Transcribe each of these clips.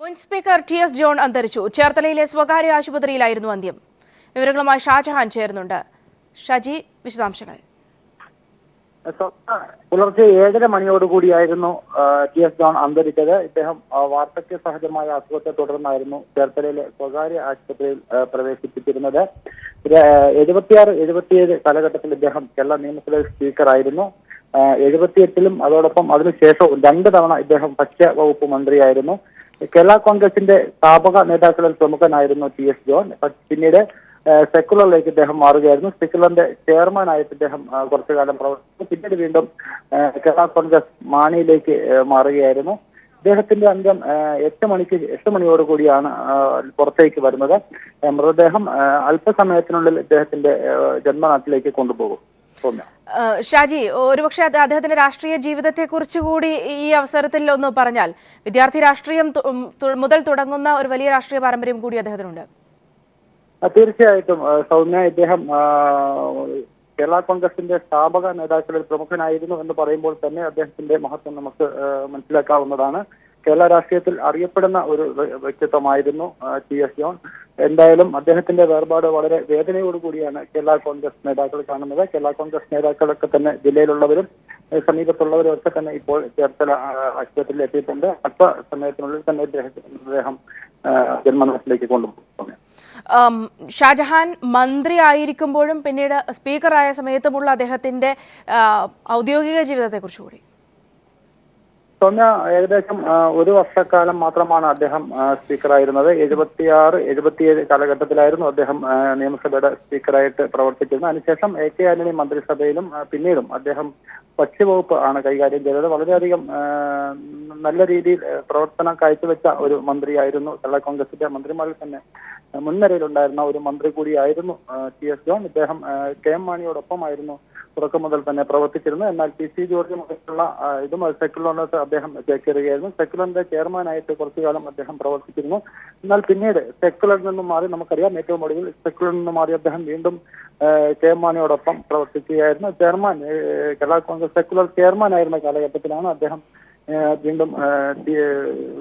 മുൻ speaker TS. John അന്തരിച്ചു. ചേർത്തലയിലെ സ്വകാര്യ ആശുപത്രിയിലായിരുന്നു അന്ത്യം. വിവരങ്ങളുമായി ഷാജഹാൻ ചേരുന്നുണ്ട്. ഷാജി, വിശദാംശങ്ങൾ. പുലർച്ചെ 7:30 മണിയോടുകൂടിയായിരുന്നു ടി.എസ്. ജോൺ അന്തരിച്ചത്. ഇദ്ദേഹം വാർദ്ധക്യ സഹജമായ അസുഖത്തെ തുടർന്നായിരുന്നു ചേർത്തലയിലെ സ്വകാര്യ ആശുപത്രിയിൽ പ്രവേശിപ്പിച്ചിരുന്നത്. 76-77 കാലഘട്ടത്തിൽ ഇദ്ദേഹം കേരള നിയമസഭയിൽ സ്പീക്കറായിരുന്നു. 78-ലും അതോടൊപ്പം അതിനുശേഷവും 2 തവണ ഇദ്ദേഹം ഭക്ഷ്യ വകുപ്പ് മന്ത്രിയായിരുന്നു. കേരള കോൺഗ്രസിന്റെ സ്ഥാപക നേതാക്കളിൽ പ്രമുഖനായിരുന്നു ടി.എസ്. ജോൺ. പിന്നീട് സെക്കുലറിലേക്ക് ഇദ്ദേഹം മാറുകയായിരുന്നു. സെക്കുലറിന്റെ ചെയർമാനായിട്ട് ഇദ്ദേഹം കുറച്ചു കാലം പ്രവർത്തിച്ചു. പിന്നീട് വീണ്ടും കേരള കോൺഗ്രസ് മാണിയിലേക്ക് മാറുകയായിരുന്നു. ഇദ്ദേഹത്തിന്റെ അന്ത്യം 8 മണിയോടുകൂടിയാണ് പുറത്തേക്ക് വരുന്നത്. മൃതദേഹം അല്പസമയത്തിനുള്ളിൽ ഇദ്ദേഹത്തിന്റെ ജന്മനാട്ടിലേക്ക് കൊണ്ടുപോകും. ഷാജി, ഒരുപക്ഷെ അദ്ദേഹത്തിന്റെ രാഷ്ട്രീയ ജീവിതത്തെ കുറിച്ച് കൂടി ഈ അവസരത്തിൽ ഒന്ന് പറഞ്ഞാൽ. വിദ്യാർത്ഥി രാഷ്ട്രീയം മുതൽ തുടങ്ങുന്ന ഒരു വലിയ രാഷ്ട്രീയ പാരമ്പര്യം കൂടി അദ്ദേഹത്തിനുണ്ട്. തീർച്ചയായിട്ടും സൗമ്യ, ഇദ്ദേഹം കേരള കോൺഗ്രസിന്റെ സ്ഥാപക നേതാക്കളിൽ പ്രമുഖനായിരുന്നു എന്ന് പറയുമ്പോൾ തന്നെ അദ്ദേഹത്തിന്റെ മഹത്വം നമുക്ക് മനസ്സിലാക്കാവുന്നതാണ്. കേരള രാഷ്ട്രീയത്തിൽ അറിയപ്പെടുന്ന ഒരു വ്യക്തിത്വമായിരുന്നു ടി.എസ്. ജോൺ. എന്തായാലും അദ്ദേഹത്തിന്റെ വേർപാട് വളരെ വേദനയോടുകൂടിയാണ് കേരള കോൺഗ്രസ് നേതാക്കൾ കാണുന്നത്. കേരള കോൺഗ്രസ് നേതാക്കളൊക്കെ തന്നെ ജില്ലയിലുള്ളവരും സമീപത്തുള്ളവരും ഒക്കെ തന്നെ ഇപ്പോൾ ചേർത്തല ആശുപത്രിയിൽ എത്തിയിട്ടുണ്ട്. അല്പസമയത്തിനുള്ളിൽ തന്നെ അദ്ദേഹം ജന്മനാട്ടിലേക്ക് കൊണ്ടുപോകും. ഷാജഹാൻ മന്ത്രി ആയിരിക്കുമ്പോഴും പിന്നീട് സ്പീക്കറായ സമയത്തുമുള്ള അദ്ദേഹത്തിന്റെ ഔദ്യോഗിക ജീവിതത്തെ കുറിച്ച് കൂടി. സൗമ്യ, ഏകദേശം 1 വർഷക്കാലം മാത്രമാണ് അദ്ദേഹം സ്പീക്കറായിരുന്നത്. 76-77 കാലഘട്ടത്തിലായിരുന്നു അദ്ദേഹം നിയമസഭയുടെ സ്പീക്കറായിട്ട് പ്രവർത്തിച്ചിരുന്നത്. അതിനുശേഷം A.K. ആന്റണി മന്ത്രിസഭയിലും പിന്നീടും അദ്ദേഹം ഭക്ഷ്യവകുപ്പ് ആണ് കൈകാര്യം ചെയ്തത്. വളരെയധികം നല്ല രീതിയിൽ പ്രവർത്തനം കാഴ്ചവെച്ച ഒരു മന്ത്രിയായിരുന്നു. കേരള കോൺഗ്രസിന്റെ മന്ത്രിമാരിൽ തന്നെ മുൻനിരയിലുണ്ടായിരുന്ന ഒരു മന്ത്രി കൂടിയായിരുന്നു ടി.എസ്. ജോൺ. ഇദ്ദേഹം K.M. മാണിയോടൊപ്പമായിരുന്നു തുടക്കം മുതൽ തന്നെ പ്രവർത്തിച്ചിരുന്നു. എന്നാൽ P.C. ജോർജുമായിട്ടുള്ള ഇതും സെക്കുലറിനകത്ത് അദ്ദേഹം ചേക്കേറുകയായിരുന്നു. സെക്കുലറിന്റെ ചെയർമാനായിട്ട് കുറച്ചു കാലം അദ്ദേഹം പ്രവർത്തിച്ചിരുന്നു. എന്നാൽ പിന്നീട് സെക്കുലറിൽ നിന്നും മാറി, നമുക്കറിയാം ഏറ്റവും ഒടുവിൽ സെക്കുലറിൽ നിന്നും മാറി അദ്ദേഹം വീണ്ടും K.M. മാണിയോടൊപ്പം പ്രവർത്തിക്കുകയായിരുന്നു. ചെയർമാൻ, കേരള കോൺഗ്രസ് സെക്കുലർ ചെയർമാനായിരുന്ന കാലഘട്ടത്തിലാണ് അദ്ദേഹം വീണ്ടും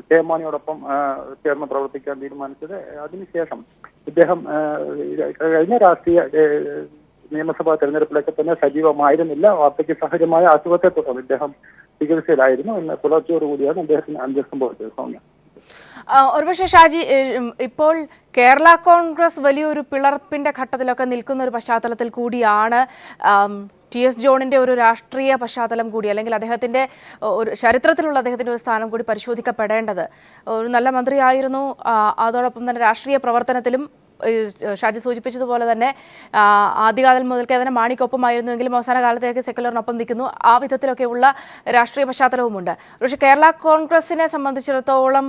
K.M. മാണിയോടൊപ്പം ചേർന്ന് പ്രവർത്തിക്കാൻ തീരുമാനിച്ചത്. അതിനുശേഷം ഇദ്ദേഹം കഴിഞ്ഞ രാഷ്ട്രീയ നിയമസഭാ തെരഞ്ഞെടുപ്പിലൊക്കെ തന്നെ സജീവമായിരുന്നില്ല. വാർദ്ധക്യ സഹജമായ അസുഖത്തെ തുടർന്ന് ഇദ്ദേഹം ചികിത്സയിലായിരുന്നു. ഇന്ന് പുലർച്ചയോടുകൂടിയാണ് അദ്ദേഹത്തിന് അന്ത്യം സംഭവിച്ചത്. സൗമ്യ, ഒരുപക്ഷെ ഷാജി, ഇപ്പോൾ കേരള കോൺഗ്രസ് വലിയൊരു പിളർപ്പിന്റെ ഘട്ടത്തിലൊക്കെ നിൽക്കുന്ന ഒരു പശ്ചാത്തലത്തിൽ കൂടിയാണ് ടി.എസ്. ജോണിന്റെ ഒരു രാഷ്ട്രീയ പശ്ചാത്തലം കൂടി, അല്ലെങ്കിൽ അദ്ദേഹത്തിന്റെ ഒരു ചരിത്രത്തിലുള്ള അദ്ദേഹത്തിന്റെ ഒരു സ്ഥാനം കൂടി പരിശോധിക്കപ്പെടേണ്ടത്. ഒരു നല്ല മന്ത്രിയായിരുന്നു. അതോടൊപ്പം തന്നെ രാഷ്ട്രീയ പ്രവർത്തനത്തിലും ഷാജി സൂചിപ്പിച്ചതുപോലെ തന്നെ ആദ്യകാലം മുതൽക്കേ തന്നെ മാണിക്കൊപ്പമായിരുന്നുവെങ്കിലും അവസാന കാലത്തേക്ക് സെക്കുലറിനൊപ്പം നിൽക്കുന്നു. ആ വിധത്തിലൊക്കെയുള്ള രാഷ്ട്രീയ പശ്ചാത്തലവുമുണ്ട്. പക്ഷേ കേരള കോൺഗ്രസിനെ സംബന്ധിച്ചിടത്തോളം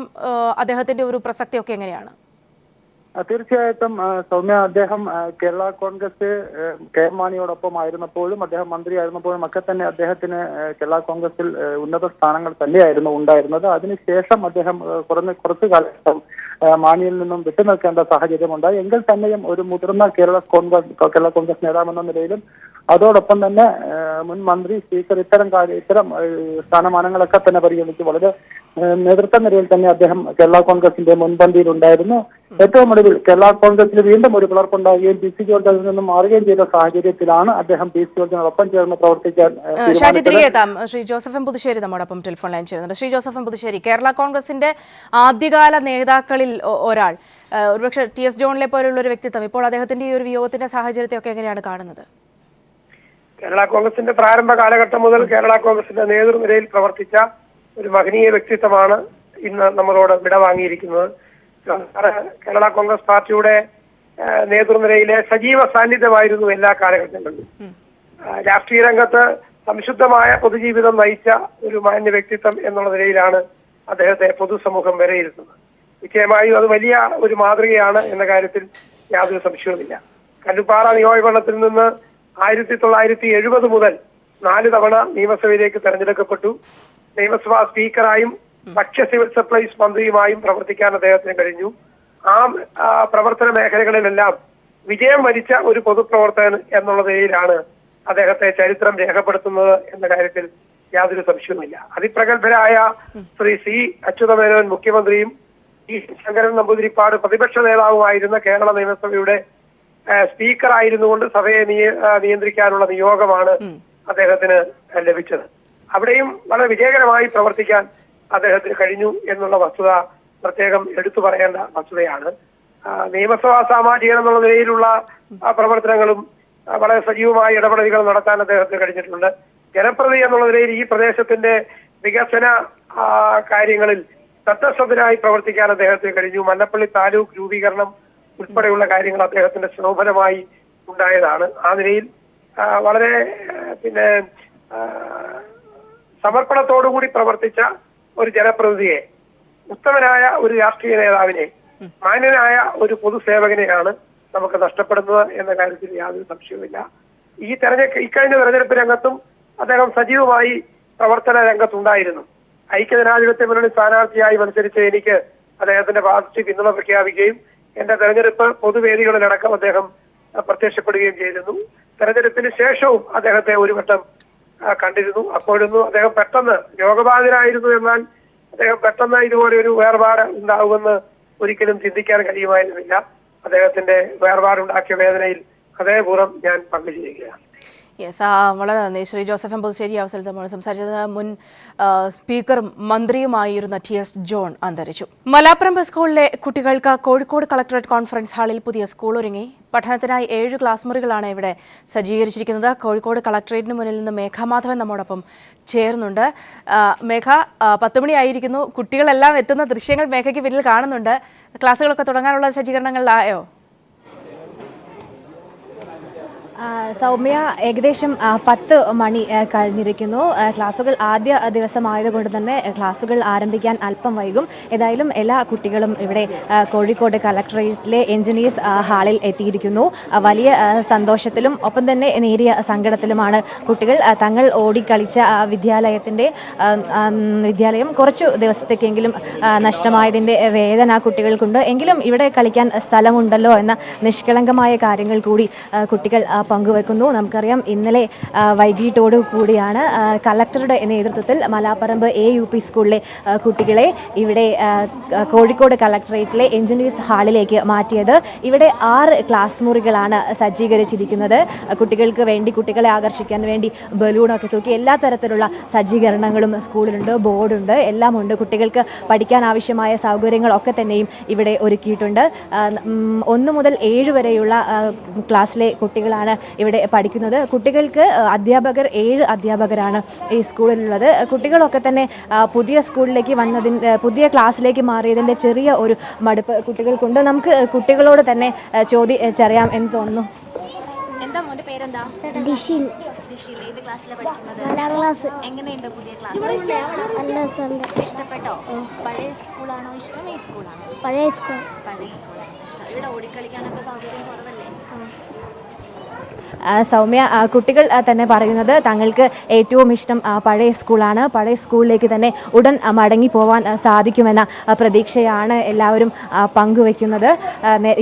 അദ്ദേഹത്തിന്റെ ഒരു പ്രസക്തിയൊക്കെ എങ്ങനെയാണ്? തീർച്ചയായിട്ടും സൗമ്യ, അദ്ദേഹം കേരള കോൺഗ്രസ് K.M. മാണിയോടൊപ്പം ആയിരുന്നപ്പോഴും അദ്ദേഹം മന്ത്രിയായിരുന്നപ്പോഴും ഒക്കെ തന്നെ അദ്ദേഹത്തിന് കേരള കോൺഗ്രസിൽ ഉന്നത സ്ഥാനങ്ങൾ തന്നെയായിരുന്നു ഉണ്ടായിരുന്നത്. അതിനുശേഷം അദ്ദേഹം കുറച്ചു കാലം മാണിയിൽ നിന്നും വിട്ടുനിൽക്കേണ്ട സാഹചര്യം ഉണ്ടായി. എങ്കിൽ തന്നെയും ഒരു മുതിർന്ന കേരള കോൺഗ്രസ് നേതാവെന്ന നിലയിലും അതോടൊപ്പം തന്നെ മുൻ മന്ത്രി, സ്പീക്കർ, ഇത്തരം സ്ഥാനമാനങ്ങളൊക്കെ തന്നെ പരിഗണിച്ച് വളരെ നേതൃത്വ നിരയിൽ തന്നെ അദ്ദേഹം കേരള കോൺഗ്രസിന്റെ മുൻപന്തിയിലുണ്ടായിരുന്നു. ഏറ്റവും ഒടുവിൽ കേരള കോൺഗ്രസിൽ വീണ്ടും ഒരു പിളർപ്പുണ്ടാവുകയും P.C. ജോർജ് അതിൽ നിന്നും മാറുകയും ചെയ്ത സാഹചര്യത്തിലാണ് അദ്ദേഹം P.C. ജോർജിനോടൊപ്പം ചേർന്ന് പ്രവർത്തിക്കാൻ. Shri Joseph M. പുതുശ്ശേരി നമ്മോടൊപ്പം ടെലിഫോൺ ലൈൻ ചെയ്യുന്നുണ്ട്. Shri Joseph M. പുതുശ്ശേരി, കേരള കോൺഗ്രസിന്റെ ആദ്യകാല നേതാക്കളിൽ ഒരാൾ, ഒരുപക്ഷെ ടി.എസ്. ജോണിലെ പോലുള്ള ഒരു വ്യക്തിത്വം, ഇപ്പോൾ അദ്ദേഹത്തിന്റെ ഈ ഒരു വിയോഗത്തിന്റെ സാഹചര്യത്തെയൊക്കെ എങ്ങനെയാണ് കാണുന്നത്? കേരള കോൺഗ്രസിന്റെ പ്രാരംഭ കാലഘട്ടം മുതൽ കേരള കോൺഗ്രസിന്റെ നേതൃനിരയിൽ പ്രവർത്തിച്ച ഒരു മഹനീയ വ്യക്തിത്വമാണ് ഇന്ന് നമ്മളോട് വിടവാങ്ങിയിരിക്കുന്നത്. കേരള കോൺഗ്രസ് പാർട്ടിയുടെ നേതൃനിരയിലെ സജീവ സാന്നിധ്യമായിരുന്നു എല്ലാ കാലഘട്ടങ്ങളിലും. രാഷ്ട്രീയ രംഗത്ത് സംശുദ്ധമായ പൊതുജീവിതം നയിച്ച ഒരു മാന്യ വ്യക്തിത്വം എന്നുള്ള നിലയിലാണ് അദ്ദേഹത്തെ പൊതുസമൂഹം വിലയിരുത്തുന്നത്. നിശ്ചയമായും അത് വലിയ ഒരു മാതൃകയാണ് എന്ന കാര്യത്തിൽ യാതൊരു സംശയവുമില്ല. കല്ലുപ്പാറ നിയോജകമണ്ഡലത്തിൽ നിന്ന് 1970 മുതൽ 4 തവണ നിയമസഭയിലേക്ക് തെരഞ്ഞെടുക്കപ്പെട്ടു. നിയമസഭാ സ്പീക്കറായും ഭക്ഷ്യ സിവിൽ സപ്ലൈസ് മന്ത്രിയുമായും പ്രവർത്തിക്കാൻ അദ്ദേഹത്തിന് കഴിഞ്ഞു. ആ പ്രവർത്തന മേഖലകളിലെല്ലാം വിജയം വരിച്ച ഒരു പൊതുപ്രവർത്തകൻ എന്നുള്ള നിലയിലാണ് അദ്ദേഹത്തെ ചരിത്രം രേഖപ്പെടുത്തുന്നത് എന്ന കാര്യത്തിൽ യാതൊരു സംശയവുമില്ല. അതിപ്രഗത്ഭരായ ശ്രീ C. അച്യുതമേനോൻ മുഖ്യമന്ത്രിയും ഈ ശങ്കരൻ നമ്പൂതിരിപ്പാട് പ്രതിപക്ഷ നേതാവുമായിരുന്ന കേരള നിയമസഭയുടെ സ്പീക്കർ ആയിരുന്നുകൊണ്ട് സഭയെ നിയന്ത്രിക്കാനുള്ള നിയോഗമാണ് അദ്ദേഹത്തിന് ലഭിച്ചത്. അവിടെയും വളരെ വിജയകരമായി പ്രവർത്തിക്കാൻ അദ്ദേഹത്തിന് കഴിഞ്ഞു എന്നുള്ള വസ്തുത പ്രത്യേകം എടുത്തു പറയേണ്ട വസ്തുതയാണ്. നിയമസഭാ സാമാജികൻ എന്നുള്ള നിലയിലുള്ള പ്രവർത്തനങ്ങളും വളരെ സജീവമായ ഇടപെടലുകൾ നടത്താൻ അദ്ദേഹത്തിന് കഴിഞ്ഞിട്ടുണ്ട്. ജനപ്രതിനിധി എന്നുള്ള നിലയിൽ ഈ പ്രദേശത്തിന്റെ വികസന കാര്യങ്ങളിൽ തത്വശബ്ദനായി പ്രവർത്തിക്കാൻ അദ്ദേഹത്തിന് കഴിഞ്ഞു. മല്ലപ്പള്ളി താലൂക്ക് രൂപീകരണം ഉൾപ്പെടെയുള്ള കാര്യങ്ങൾ അദ്ദേഹത്തിന്റെ ശോഭനമായി ഉണ്ടായതാണ്. ആ നിലയിൽ വളരെ സമർപ്പണത്തോടുകൂടി പ്രവർത്തിച്ച ഒരു ജനപ്രതിനിധിയെ, ഉത്തമനായ ഒരു രാഷ്ട്രീയ നേതാവിനെ, മാന്യനായ ഒരു പൊതുസേവകനെയാണ് നമുക്ക് നഷ്ടപ്പെടുന്നത് എന്ന കാര്യത്തിൽ യാതൊരു സംശയവുമില്ല. ഇക്കഴിഞ്ഞ തെരഞ്ഞെടുപ്പ് രംഗത്തും അദ്ദേഹം സജീവമായി പ്രവർത്തന രംഗത്തുണ്ടായിരുന്നു. ഐക്യജനാധിപത്യ മുന്നണി സ്ഥാനാർത്ഥിയായി മത്സരിച്ച് എനിക്ക് അദ്ദേഹത്തിന്റെ പാർട്ടി പിന്തുണ പ്രഖ്യാപിക്കുകയും എന്റെ തെരഞ്ഞെടുപ്പ് പൊതുവേദികളിലടക്കം അദ്ദേഹം പ്രത്യക്ഷപ്പെടുകയും ചെയ്തിരുന്നു. തെരഞ്ഞെടുപ്പിന് ശേഷവും അദ്ദേഹത്തെ ഒരു വട്ടം കണ്ടിരുന്നു. അപ്പോഴൊന്നും അദ്ദേഹം പെട്ടെന്ന് രോഗബാധിതനായിരുന്നു, എന്നാൽ അദ്ദേഹം പെട്ടെന്ന് ഇതുപോലെ ഒരു വേർപാട് ഉണ്ടാവുമെന്ന് ഒരിക്കലും ചിന്തിക്കാൻ കഴിയുമായിരുന്നില്ല. അദ്ദേഹത്തിന്റെ വേർപാടുണ്ടാക്കിയ വേദനയിൽ ഹൃദയപൂർവ്വം ഞാൻ പങ്കുചേരുകയാണ്. യെസ്, വളരെ നന്ദി ശ്രീ ജോസഫ് എംപുതുശ്ശേരി. അവസരത്തിൽ നമ്മൾ സംസാരിച്ചത് മുൻ സ്പീക്കറും മന്ത്രിയുമായിരുന്ന TS ജോൺ അന്തരിച്ചു. മലാപ്പറമ്പ് സ്കൂളിലെ കുട്ടികൾക്ക് കോഴിക്കോട് കളക്ടറേറ്റ് കോൺഫറൻസ് ഹാളിൽ പുതിയ സ്കൂൾ ഒരുങ്ങി. പഠനത്തിനായി 7 ക്ലാസ് മുറികളാണ് ഇവിടെ സജ്ജീകരിച്ചിരിക്കുന്നത്. കോഴിക്കോട് കളക്ടറേറ്റിന് മുന്നിൽ നിന്ന് മേഘ മാധവൻ നമ്മോടൊപ്പം ചേർന്നുണ്ട്. മേഘ, 10 മണിയായിരിക്കുന്നു. കുട്ടികളെല്ലാം എത്തുന്ന ദൃശ്യങ്ങൾ മേഘയ്ക്ക് പിന്നിൽ കാണുന്നുണ്ട്. ക്ലാസ്സുകളൊക്കെ തുടങ്ങാനുള്ള സജ്ജീകരണങ്ങളിലായോ? സൗമ്യ, ഏകദേശം 10 മണി കഴിഞ്ഞിരിക്കുന്നു. ക്ലാസ്സുകൾ ആദ്യ ദിവസമായതുകൊണ്ട് തന്നെ ക്ലാസ്സുകൾ ആരംഭിക്കാൻ അല്പം വൈകും. ഏതായാലും എല്ലാ കുട്ടികളും ഇവിടെ കോഴിക്കോട് കളക്ടറേറ്റിലെ എഞ്ചിനീയേഴ്സ് ഹാളിൽ എത്തിയിരിക്കുന്നു. വലിയ സന്തോഷത്തിലും ഒപ്പം തന്നെ നേരിയ സങ്കടത്തിലുമാണ് കുട്ടികൾ. തങ്ങൾ ഓടിക്കളിച്ച വിദ്യാലയം കുറച്ചു ദിവസത്തേക്കെങ്കിലും നഷ്ടമായതിൻ്റെ വേദന കുട്ടികൾക്കുണ്ട്. എങ്കിലും ഇവിടെ കളിക്കാൻ സ്ഥലമുണ്ടല്ലോ എന്ന നിഷ്കളങ്കമായ കാര്യങ്ങൾ കൂടി കുട്ടികൾ പങ്കുവെക്കുന്നു. നമുക്കറിയാം, ഇന്നലെ വൈകിട്ടോടു കൂടിയാണ് കളക്ടറുടെ നേതൃത്വത്തിൽ മലാപ്പറമ്പ് AUP സ്കൂളിലെ കുട്ടികളെ ഇവിടെ കോഴിക്കോട് കളക്ടറേറ്റിലെ എഞ്ചിനീയേഴ്സ് ഹാളിലേക്ക് മാറ്റിയത്. ഇവിടെ 6 ക്ലാസ് മുറികളാണ് സജ്ജീകരിച്ചിരിക്കുന്നത്. കുട്ടികൾക്ക് വേണ്ടി, കുട്ടികളെ ആകർഷിക്കാൻ വേണ്ടി ബലൂണൊക്കെ തൂക്കി എല്ലാ തരത്തിലുള്ള സജ്ജീകരണങ്ങളും സ്കൂളിലുണ്ട്. ബോർഡുണ്ട്, എല്ലാം ഉണ്ട്. കുട്ടികൾക്ക് പഠിക്കാൻ ആവശ്യമായ സൗകര്യങ്ങളൊക്കെ തന്നെയും ഇവിടെ ഒരുക്കിയിട്ടുണ്ട്. 1 മുതൽ 7 വരെയുള്ള ക്ലാസ്സിലെ കുട്ടികളാണ് ഇവിടെ പഠിക്കുന്നത്. കുട്ടികൾക്ക് 7 അധ്യാപകരാണ് ഈ സ്കൂളിലുള്ളത്. കുട്ടികളൊക്കെ തന്നെ പുതിയ സ്കൂളിലേക്ക് പുതിയ ക്ലാസ്സിലേക്ക് മാറിയതിൻ്റെ ചെറിയ ഒരു മടുപ്പ് കുട്ടികൾക്കുണ്ട്. നമുക്ക് കുട്ടികളോട് തന്നെ ചോദിച്ചറിയാം എന്ന് തോന്നുന്നു. എന്താ മോന്റെ പേരെന്താ? ദിഷിൽ. ഏത് ക്ലാസ്സിലാണ് പഠിക്കുന്നത്? 4ാം ക്ലാസ്. എങ്ങനെയുണ്ട് പുതിയ ക്ലാസ്? ഇഷ്ടപ്പെട്ടോ? പഴയ സ്കൂളാണോ ഇഷ്ടം, ഈ സ്കൂളാണോ? പഴയ സ്കൂൾ. പഴയ സ്കൂളാണ് ഇഷ്ടം. ഇവിടെ ഓടിക്കളിക്കാനൊക്കെ സൗകര്യം കുറവല്ലേ? സൗമ്യ, കുട്ടികൾ തന്നെ പറയുന്നത് തങ്ങൾക്ക് ഏറ്റവും ഇഷ്ടം പഴയ സ്കൂളാണ്. പഴയ സ്കൂളിലേക്ക് തന്നെ ഉടൻ മടങ്ങി പോവാൻ സാധിക്കുമെന്ന പ്രതീക്ഷയാണ് എല്ലാവരും പങ്കുവയ്ക്കുന്നത്.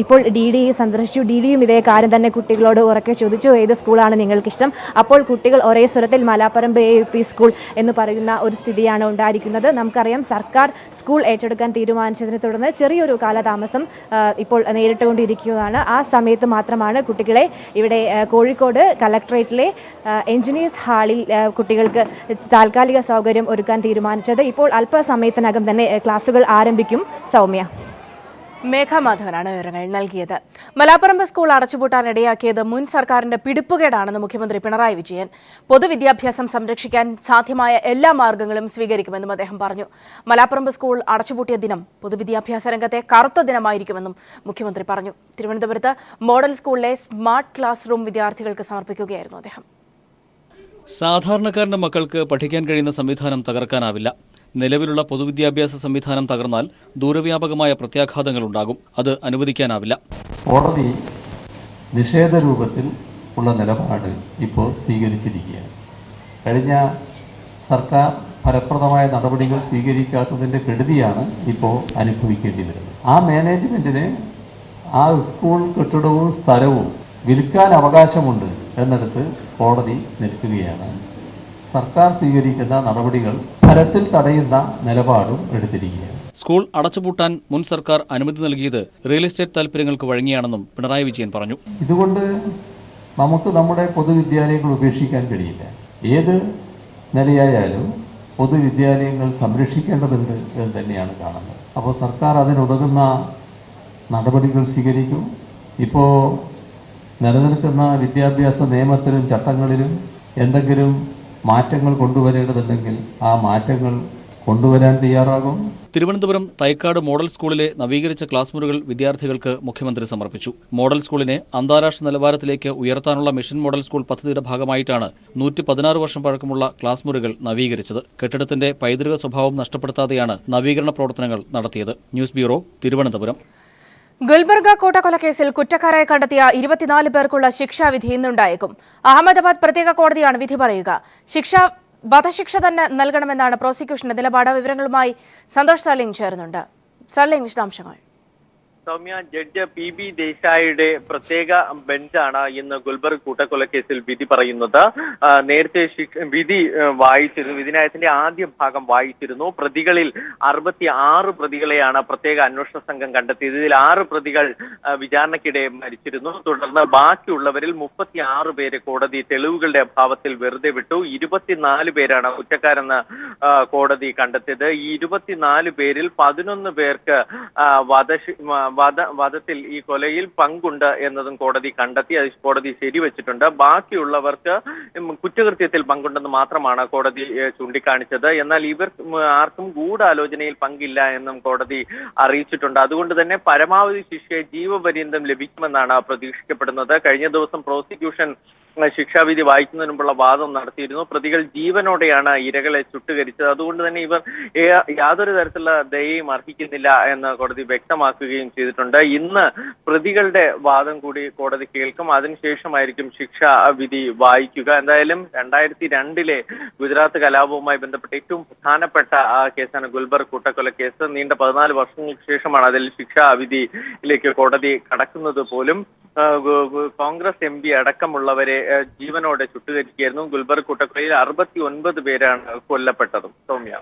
ഇപ്പോൾ DD സന്ദർശിച്ചു. DDയും ഇതേ കാര്യം തന്നെ കുട്ടികളോട് ഉറക്കെ ചോദിച്ചു, ഏത് സ്കൂളാണ് നിങ്ങൾക്കിഷ്ടം? അപ്പോൾ കുട്ടികൾ ഒരേ സ്വരത്തിൽ മലാപ്പറമ്പ് AUP സ്കൂൾ എന്ന് പറയുന്ന ഒരു സ്ഥിതിയാണ് ഉണ്ടായിരിക്കുന്നത്. നമുക്കറിയാം, സർക്കാർ സ്കൂൾ ഏറ്റെടുക്കാൻ തീരുമാനിച്ചതിനെ തുടർന്ന് ചെറിയൊരു കാലതാമസം ഇപ്പോൾ നേരിട്ടുകൊണ്ടിരിക്കുകയാണ്. ആ സമയത്ത് മാത്രമാണ് കുട്ടികളെ ഇവിടെ കോഴിക്കോട് കളക്ടറേറ്റിലെ എഞ്ചിനീയേഴ്സ് ഹാളിൽ കുട്ടികൾക്ക് താൽക്കാലിക സൗകര്യം ഒരുക്കാൻ തീരുമാനിച്ചത്. ഇപ്പോൾ അല്പസമയത്തിനകം തന്നെ ക്ലാസുകൾ ആരംഭിക്കും. സൗമ്യ. മേഘ മാധവനാണ് വിവരങ്ങൾ നൽകിയത്. മലാപ്പറമ്പ് സ്കൂൾ അടച്ചുപൂട്ടാനിടയാക്കിയത് മുൻ സർക്കാരിന്റെ പിടിപ്പുകേടാണെന്ന് മുഖ്യമന്ത്രി പിണറായി വിജയൻ. പൊതുവിദ്യാഭ്യാസം സംരക്ഷിക്കാൻ സാധ്യമായ എല്ലാ മാർഗങ്ങളും സ്വീകരിക്കുമെന്നും അദ്ദേഹം പറഞ്ഞു. മലാപ്പറമ്പ് സ്കൂൾ അടച്ചുപൂട്ടിയ ദിനം പൊതുവിദ്യാഭ്യാസ രംഗത്തെ കറുത്ത ദിനമായിരിക്കുമെന്നും മുഖ്യമന്ത്രി പറഞ്ഞു. തിരുവനന്തപുരത്ത് മോഡൽ സ്കൂളിലെ സ്മാർട്ട് ക്ലാസ് റൂം വിദ്യാർത്ഥികൾക്ക് സമർപ്പിക്കുകയായിരുന്നു അദ്ദേഹം. സാധാരണക്കാരന്റെ മക്കൾക്ക് പഠിക്കാൻ കഴിയുന്ന സംവിധാനം തകർക്കാനാവില്ല. നിലവിലുള്ള പൊതുവിദ്യാഭ്യാസ സംവിധാനം തകർന്നാൽ ദൂരവ്യാപകമായ പ്രത്യാഘാതങ്ങളുണ്ടാകും. അത് അനുവദിക്കാനാവില്ല. കോടതി നിഷേധ രൂപത്തിൽ ഉള്ള നിലപാട് ഇപ്പോൾ സ്വീകരിച്ചിരിക്കുകയാണ്. കഴിഞ്ഞ സർക്കാർ ഫലപ്രദമായ നടപടികൾ സ്വീകരിക്കാത്തതിൻ്റെ കെടുതിയാണ് ഇപ്പോൾ അനുഭവിക്കേണ്ടി വരുന്നത്. ആ മാനേജ്മെൻറ്റിന് ആ സ്കൂൾ കെട്ടിടവും സ്ഥലവും വിൽക്കാൻ അവകാശമുണ്ട് എന്നിടത്ത് കോടതി നിൽക്കുകയാണ്. സർക്കാർ സ്വീകരിക്കുന്ന നടപടികൾ ഫലത്തിൽ തടയുന്ന നിലപാടും എടുത്തിരിക്കുകയാണ്. സ്കൂൾ അടച്ചുപൂട്ടാൻ മുൻ സർക്കാർ അനുമതി നൽകിയത് റിയൽ എസ്റ്റേറ്റ് താൽപര്യങ്ങൾക്ക് വഴങ്ങിയാണെന്നും പിണറായി വിജയൻ പറഞ്ഞു. ഇതുകൊണ്ട് നമുക്ക് നമ്മുടെ പൊതുവിദ്യാലയങ്ങൾ ഉപേക്ഷിക്കാൻ കഴിയില്ല. ഏത് നിലയായാലും പൊതുവിദ്യാലയങ്ങൾ സംരക്ഷിക്കേണ്ടതുണ്ട് എന്ന് തന്നെയാണ് കാണുന്നത്. അപ്പോൾ സർക്കാർ അതിനുതകുന്ന നടപടികൾ സ്വീകരിക്കും. ഇപ്പോൾ നിലനിൽക്കുന്ന വിദ്യാഭ്യാസ നിയമത്തിലും ചട്ടങ്ങളിലും എന്തെങ്കിലും മാറ്റങ്ങൾ കൊണ്ടുവരേണ്ടതുണ്ടെങ്കിൽ ആ മാറ്റങ്ങൾ കൊണ്ടുവരാൻ തയ്യാറാകും. തിരുവനന്തപുരം തൈക്കാട് മോഡൽ സ്കൂളിലെ നവീകരിച്ച ക്ലാസ് മുറികൾ വിദ്യാർത്ഥികൾക്ക് മുഖ്യമന്ത്രി സമർപ്പിച്ചു. മോഡൽ സ്കൂളിനെ അന്താരാഷ്ട്ര നിലവാരത്തിലേക്ക് ഉയർത്താനുള്ള മിഷൻ മോഡൽ സ്കൂൾ പദ്ധതിയുടെ ഭാഗമായിട്ടാണ് 116 വർഷം പഴക്കമുള്ള ക്ലാസ് മുറികൾ നവീകരിച്ചത്. കെട്ടിടത്തിന്റെ പൈതൃക സ്വഭാവം നഷ്ടപ്പെടുത്താതെയാണ് നവീകരണ പ്രവർത്തനങ്ങൾ നടത്തിയത്. News bureau, Thiruvananthapuram. ഗുൽബർഗ കൂട്ടക്കൊലക്കേസിൽ കുറ്റക്കാരായി കണ്ടെത്തിയ 24 പേർക്കുള്ള ശിക്ഷാവിധി ഇന്നുണ്ടായേക്കും. അഹമ്മദാബാദ് പ്രത്യേക കോടതിയാണ് വിധി പറയുക. വധശിക്ഷ തന്നെ നൽകണമെന്നാണ് പ്രോസിക്യൂഷന്റെ നിലപാട്. വിവരങ്ങളുമായി സന്തോഷ് സർലിംഗ് ചേരുന്നുണ്ട്. സർലിംഗ്, വിശദാംശങ്ങൾ. സൗമ്യ, ജഡ്ജ് PB ദേശായിയുടെ പ്രത്യേക ബെഞ്ചാണ് ഇന്ന് ഗുൽബർഗ് കൂട്ടക്കൊലക്കേസിൽ വിധി പറയുന്നത്. നേരത്തെ വിധി വായിച്ചിരുന്നു. വിധിന്യായത്തിന്റെ ആദ്യ ഭാഗം വായിച്ചിരുന്നു. പ്രതികളിൽ 66 പ്രതികളെയാണ് പ്രത്യേക അന്വേഷണ സംഘം കണ്ടെത്തിയത്. ഇതിൽ 6 പ്രതികൾ വിചാരണയ്ക്കിടെ മരിച്ചിരുന്നു. തുടർന്ന് ബാക്കിയുള്ളവരിൽ 36 പേരെ കോടതി തെളിവുകളുടെ അഭാവത്തിൽ വെറുതെ വിട്ടു. 24 പേരാണ് കുറ്റക്കാരെന്ന് കോടതി കണ്ടെത്തിയത്. ഈ 24 പേരിൽ 11 പേർക്ക് വധത്തിൽ ഈ കൊലയിൽ പങ്കുണ്ട് എന്നതും കോടതി കണ്ടെത്തി. അത് കോടതി ശരിവെച്ചിട്ടുണ്ട്. ബാക്കിയുള്ളവർക്ക് കുറ്റകൃത്യത്തിൽ പങ്കുണ്ടെന്ന് മാത്രമാണ് കോടതി ചൂണ്ടിക്കാണിച്ചത്. എന്നാൽ ഇവർ ആർക്കും ഗൂഢാലോചനയിൽ പങ്കില്ല എന്നും കോടതി അറിയിച്ചിട്ടുണ്ട്. അതുകൊണ്ട് തന്നെ പരമാവധി ശിക്ഷ ജീവപര്യന്തം ലഭിക്കുമെന്നാണ് പ്രതീക്ഷിക്കപ്പെടുന്നത്. കഴിഞ്ഞ ദിവസം പ്രോസിക്യൂഷൻ ശിക്ഷാവിധി വായിക്കുന്നതിന് മുമ്പുള്ള വാദം നടത്തിയിരുന്നു. പ്രതികൾ ജീവനോടെയാണ് ഇരകളെ ചുട്ടുകരിച്ചത്. അതുകൊണ്ട് തന്നെ ഇവർ യാതൊരു തരത്തിലുള്ള ദയയും അർഹിക്കുന്നില്ല എന്ന് കോടതി വ്യക്തമാക്കുകയും ചെയ്തിട്ടുണ്ട്. ഇന്ന് പ്രതികളുടെ വാദം കൂടി കോടതി കേൾക്കും. അതിനുശേഷമായിരിക്കും ശിക്ഷാവിധി വായിക്കുക. എന്തായാലും 2002 ഗുജറാത്ത് കലാപവുമായി ബന്ധപ്പെട്ട് ഏറ്റവും പ്രധാനപ്പെട്ട കേസാണ് ഗുൽബർഗ് കൂട്ടക്കൊല കേസ്. നീണ്ട 14 വർഷങ്ങൾക്ക് ശേഷമാണ് അതിൽ ശിക്ഷാവിധിയിലേക്ക് കോടതി കടക്കുന്നത് പോലും. കോൺഗ്രസ് MP അടക്കമുള്ളവരെ ജീവനോടെ ചുട്ടുകരിക്കുകയായിരുന്നു. ഗുൽബർഗ് കൂട്ടക്കൊലയിൽ 69 പേരാണ് കൊല്ലപ്പെട്ടതും. സൗമ്യ,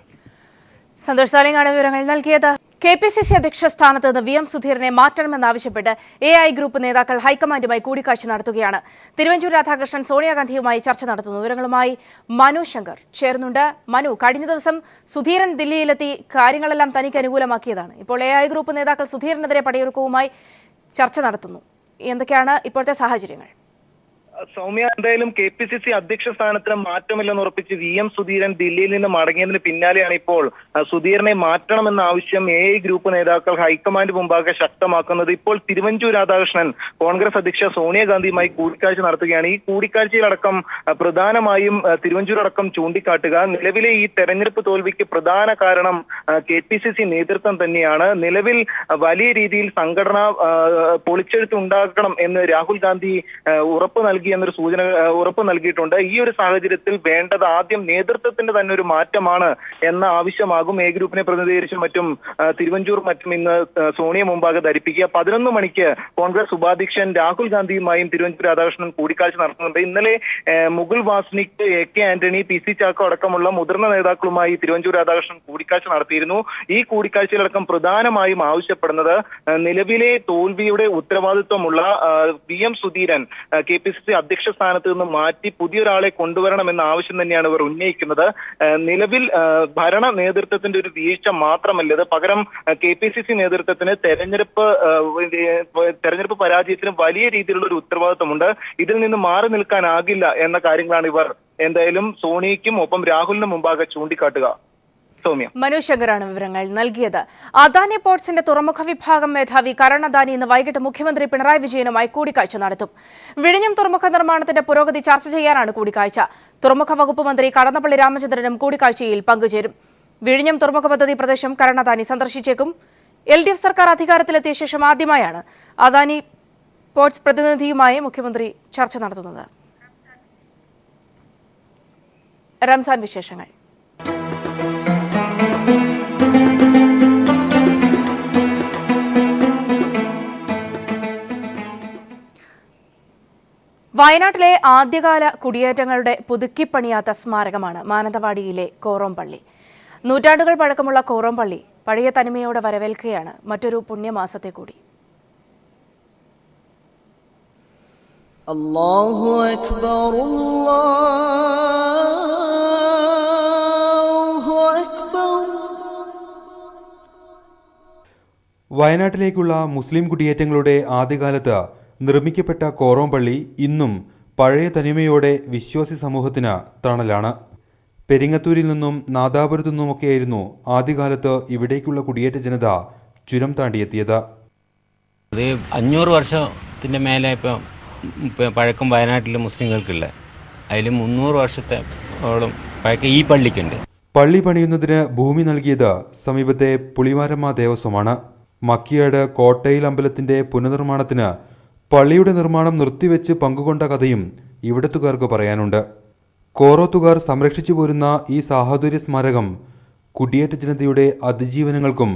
സന്തോഷ് സാലിംഗാണ് വിവരങ്ങൾ നൽകിയത്. KPCC അധ്യക്ഷ സ്ഥാനത്ത് നിന്ന് VM സുധീരനെ മാറ്റണമെന്നാവശ്യപ്പെട്ട് AI ഗ്രൂപ്പ് നേതാക്കൾ ഹൈക്കമാൻഡുമായി കൂടിക്കാഴ്ച നടത്തുകയാണ്. തിരുവഞ്ചൂർ രാധാകൃഷ്ണൻ സോണിയാഗാന്ധിയുമായി ചർച്ച നടത്തുന്നു. വിവരങ്ങളുമായി മനു ശങ്കർ ചേർന്നുണ്ട്. മനു, കഴിഞ്ഞ ദിവസം സുധീരൻ ദില്ലിയിലെത്തി കാര്യങ്ങളെല്ലാം തനിക്ക് അനുകൂലമാക്കിയതാണ്. ഇപ്പോൾ AI ഗ്രൂപ്പ് നേതാക്കൾ സുധീരനെതിരെ പടയൊരുക്കവുമായി ചർച്ച നടത്തുന്നു. എന്തൊക്കെയാണ് ഇപ്പോഴത്തെ സാഹചര്യങ്ങൾ? സൗമ്യ, എന്തായാലും KPCC അധ്യക്ഷ സ്ഥാനത്തിന് മാറ്റമില്ലെന്ന് ഉറപ്പിച്ച് VM സുധീരൻ ദില്ലിയിൽ നിന്ന് മടങ്ങിയതിന് പിന്നാലെയാണ് ഇപ്പോൾ സുധീരനെ മാറ്റണമെന്ന ആവശ്യം AI ഗ്രൂപ്പ് നേതാക്കൾ ഹൈക്കമാൻഡ് മുമ്പാകെ ശക്തമാക്കുന്നത്. ഇപ്പോൾ തിരുവഞ്ചൂർ രാധാകൃഷ്ണൻ കോൺഗ്രസ് അധ്യക്ഷ സോണിയാഗാന്ധിയുമായി കൂടിക്കാഴ്ച നടത്തുകയാണ്. ഈ കൂടിക്കാഴ്ചയിലടക്കം പ്രധാനമായും തിരുവഞ്ചൂർ അടക്കം ചൂണ്ടിക്കാട്ടുക നിലവിലെ ഈ തെരഞ്ഞെടുപ്പ് തോൽവിക്ക് പ്രധാന കാരണം KPCC നേതൃത്വം തന്നെയാണ്. നിലവിൽ വലിയ രീതിയിൽ സംഘടന പൊളിച്ചെഴുത്തുണ്ടാക്കണം എന്ന് രാഹുൽ ഗാന്ധി എന്നൊരു സൂചന ഉറപ്പ് നൽകിയിട്ടുണ്ട്. ഈ ഒരു സാഹചര്യത്തിൽ വേണ്ടത് ആദ്യം നേതൃത്വത്തിന്റെ തന്നെ ഒരു മാറ്റമാണ് എന്ന ആവശ്യമാകും A ഗ്രൂപ്പിനെ പ്രതിനിധീകരിച്ചും മറ്റും തിരുവഞ്ചൂർ ഇന്ന് സോണിയ മുമ്പാകെ ധരിപ്പിക്കുക. 11 മണിക്ക് കോൺഗ്രസ് ഉപാധ്യക്ഷൻ രാഹുൽ ഗാന്ധിയുമായും തിരുവഞ്ചൂർ രാധാകൃഷ്ണൻ കൂടിക്കാഴ്ച നടത്തുന്നുണ്ട്. ഇന്നലെ മുകുൾ വാസ്നിക്, AK ആന്റണി, PC ചാക്കോ അടക്കമുള്ള മുതിർന്ന നേതാക്കളുമായി തിരുവഞ്ചൂർ രാധാകൃഷ്ണൻ കൂടിക്കാഴ്ച നടത്തിയിരുന്നു. ഈ കൂടിക്കാഴ്ചയിലടക്കം പ്രധാനമായും ആവശ്യപ്പെടുന്നത് നിലവിലെ തോൽവിയുടെ ഉത്തരവാദിത്വമുള്ള VM സുധീരൻ KPCC അധ്യക്ഷ സ്ഥാനത്ത് നിന്ന് മാറ്റി പുതിയൊരാളെ കൊണ്ടുവരണമെന്ന ആവശ്യം തന്നെയാണ് ഇവർ ഉന്നയിക്കുന്നത്. നിലവിൽ ഭരണ നേതൃത്വത്തിന്റെ ഒരു വീഴ്ച മാത്രമല്ലത്, പകരം KPCC നേതൃത്വത്തിന് തെരഞ്ഞെടുപ്പ് പരാജയത്തിന് വലിയ രീതിയിലുള്ള ഒരു ഉത്തരവാദിത്വമുണ്ട്. ഇതിൽ നിന്ന് മാറി നിൽക്കാനാകില്ല എന്ന കാര്യങ്ങളാണ് ഇവർ എന്തായാലും സോണിയയ്ക്കും ഒപ്പം രാഹുലിനും മുമ്പാകെ ചൂണ്ടിക്കാട്ടുക. മനു ശങ്കറാണ് വിവരങ്ങൾ നൽകിയത്. അദാനി പോർട്സിന്റെ തുറമുഖ വിഭാഗം മേധാവി കരൺ അദാനി ഇന്ന് വൈകിട്ട് മുഖ്യമന്ത്രി പിണറായി വിജയനുമായി കൂടിക്കാഴ്ച നടത്തും. വിഴിഞ്ഞം തുറമുഖ നിർമ്മാണത്തിന്റെ പുരോഗതി ചർച്ച ചെയ്യാനാണ് കൂടിക്കാഴ്ച. തുറമുഖ വകുപ്പ് മന്ത്രി കടന്നപ്പള്ളി രാമചന്ദ്രനും കൂടിക്കാഴ്ചയിൽ പങ്കുചേരും. വിഴിഞ്ഞം തുറമുഖ പദ്ധതി പ്രദേശം കരൺ അദാനി സന്ദർശിച്ചേക്കും. LDF സർക്കാർ അധികാരത്തിലെത്തിയ ശേഷം ആദ്യമായാണ് അദാനി പോർട്സ് പ്രതിനിധിയുമായി മുഖ്യമന്ത്രി ചർച്ച നടത്തുന്നത്. റംസാൻ വിശേഷങ്ങൾ. വയനാട്ടിലെ ആദ്യകാല കുടിയേറ്റങ്ങളുടെ പുതുക്കിപ്പണിയാത്ത സ്മാരകമാണ് മാനന്തവാടിയിലെ കോറോംപള്ളി. നൂറ്റാണ്ടുകൾ പഴക്കമുള്ള കോറോംപള്ളി പഴയ തനിമയോടെ വരവേൽക്കുകയാണ് മറ്റൊരു പുണ്യമാസത്തെ കൂടി. അല്ലാഹു അക്ബർ അല്ലാഹു അക്ബർ. വയനാട്ടിലേക്കുള്ള മുസ്ലിം കുടിയേറ്റങ്ങളുടെ ആദ്യകാലത്ത് നിർമ്മിക്കപ്പെട്ട കോറോം പള്ളി ഇന്നും പഴയ തനിമയോടെ വിശ്വാസി സമൂഹത്തിന് തണലാണ്. പെരിങ്ങത്തൂരിൽ നിന്നും നാദാപുരത്തു നിന്നുമൊക്കെയായിരുന്നു ആദ്യകാലത്ത് ഇവിടേക്കുള്ള കുടിയേറ്റ ജനത ചുരം താണ്ടിയെത്തിയത്. അത് 500 വർഷത്തിൻ്റെ മേലെ ഇപ്പം പഴക്കം വയനാട്ടിലെ മുസ്ലിങ്ങൾക്കുള്ള അതിൽ 300 വർഷത്തോളം പഴക്കം ഈ പള്ളിക്കുണ്ട്. പള്ളി പണിയുന്നതിന് ഭൂമി നൽകിയത് സമീപത്തെ പുളിമാരമ്മ ദേവസ്വമാണ്. മക്കിയാട് കോട്ടയിൽ അമ്പലത്തിന്റെ പുനർനിർമ്മാണത്തിന് പള്ളിയുടെ നിർമ്മാണം നിർത്തിവെച്ച് പങ്കുകൊണ്ട കഥയും ഇവിടത്തുകാർക്ക് പറയാനുണ്ട്. കോറോത്തുകാർ സംരക്ഷിച്ചു പോരുന്ന ഈ സാഹോദര്യ സ്മാരകം കുടിയേറ്റ ജനതയുടെ അതിജീവനങ്ങൾക്കും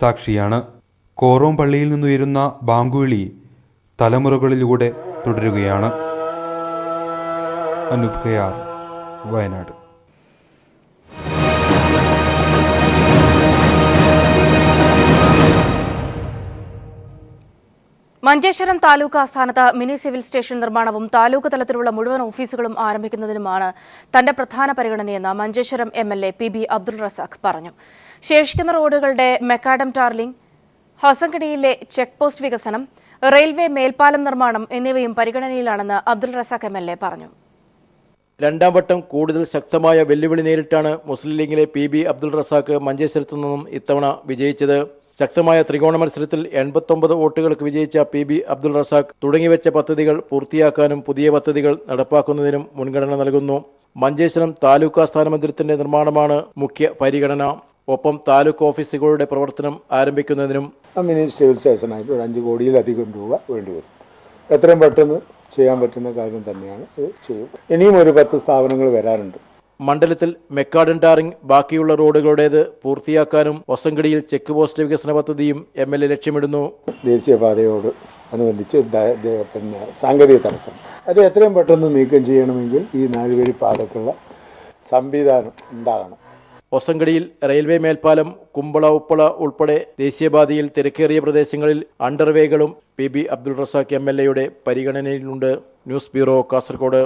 സാക്ഷിയാണ്. കോറോം പള്ളിയിൽ നിന്നുയരുന്ന ബാങ്കുവിളി തലമുറകളിലൂടെ തുടരുകയാണ്. അനൂപ് കയാർ, വയനാട്. മഞ്ചേശ്വരം താലൂക്ക് ആസ്ഥാനത്ത് മിനി സിവിൽ സ്റ്റേഷൻ നിർമ്മാണവും താലൂക്ക് തലത്തിലുള്ള മുഴുവൻ ഓഫീസുകളും ആരംഭിക്കുന്നതിനുമാണ് തന്റെ പ്രധാന പരിഗണനയെന്ന് മഞ്ചേശ്വരം MLA PB അബ്ദുൾ റസാഖ് പറഞ്ഞു. ശേഷിക്കുന്ന റോഡുകളുടെ മെക്കാഡം ടാർലിംഗ്, ഹൊസങ്കടിയിലെ ചെക്ക് പോസ്റ്റ് വികസനം, റെയിൽവേ മേൽപ്പാലം നിർമ്മാണം എന്നിവയും പരിഗണനയിലാണെന്ന് അബ്ദുൾ റസാഖ് MLA പറഞ്ഞു. രണ്ടാം വട്ടം കൂടുതൽ ശക്തമായ വെല്ലുവിളി നേരിട്ടാണ് മുസ്ലിം ലീഗിലെ PB അബ്ദുൾ റസാഖ് മഞ്ചേശ്വരത്തു നിന്നും ഇത്തവണ വിജയിച്ചത്. ശക്തമായ ത്രികോണ മത്സരത്തിൽ 89 വോട്ടുകൾക്ക് വിജയിച്ച PB അബ്ദുൾ റസാഖ് തുടങ്ങിവെച്ച പദ്ധതികൾ പൂർത്തിയാക്കാനും പുതിയ പദ്ധതികൾ നടപ്പാക്കുന്നതിനും മുൻഗണന നൽകുന്നു. മഞ്ചേശ്വരം താലൂക്ക് ആസ്ഥാന മന്ദിരത്തിന്റെ നിർമ്മാണമാണ് മുഖ്യ പരിഗണന. ഒപ്പം താലൂക്ക് ഓഫീസുകളുടെ പ്രവർത്തനം ആരംഭിക്കുന്നതിനും മിനി സിവിൽ സ്റ്റേഷനായിട്ട് ഒരു 5 കോടിയിലധികം രൂപ വേണ്ടിവരും. എത്രയും പെട്ടെന്ന് ചെയ്യാൻ പറ്റുന്ന കാര്യം തന്നെയാണ് ഇത് ചെയ്യും. ഇനിയും ഒരു 10 സ്ഥാപനങ്ങൾ വരാറുണ്ട്. മണ്ഡലത്തിൽ മെക്കാഡൻ ടാറിംഗ്, ബാക്കിയുള്ള റോഡുകളുടേത് പൂർത്തിയാക്കാനും ഒസങ്കടിയിൽ ചെക്ക് പോസ്റ്റ് വികസന പദ്ധതിയും MLA ലക്ഷ്യമിടുന്നു. ദേശീയപാതയോട് അനുബന്ധിച്ച് സാങ്കേതിക തടസ്സം അത് എത്രയും പെട്ടെന്ന് നീക്കം ചെയ്യണമെങ്കിൽ ഈ 4 വരി പാതക്കുള്ള സംവിധാനം ഉണ്ടാകണം. ഒസങ്കടിയിൽ റെയിൽവേ മേൽപ്പാലം, കുമ്പള ഉപ്പള ഉൾപ്പെടെ ദേശീയപാതയിൽ തിരക്കേറിയ പ്രദേശങ്ങളിൽ അണ്ടർവേകളും PB അബ്ദുൾ റസാഖ് MLA യുടെ പരിഗണനയിലുണ്ട്. News bureau, Kasaragod.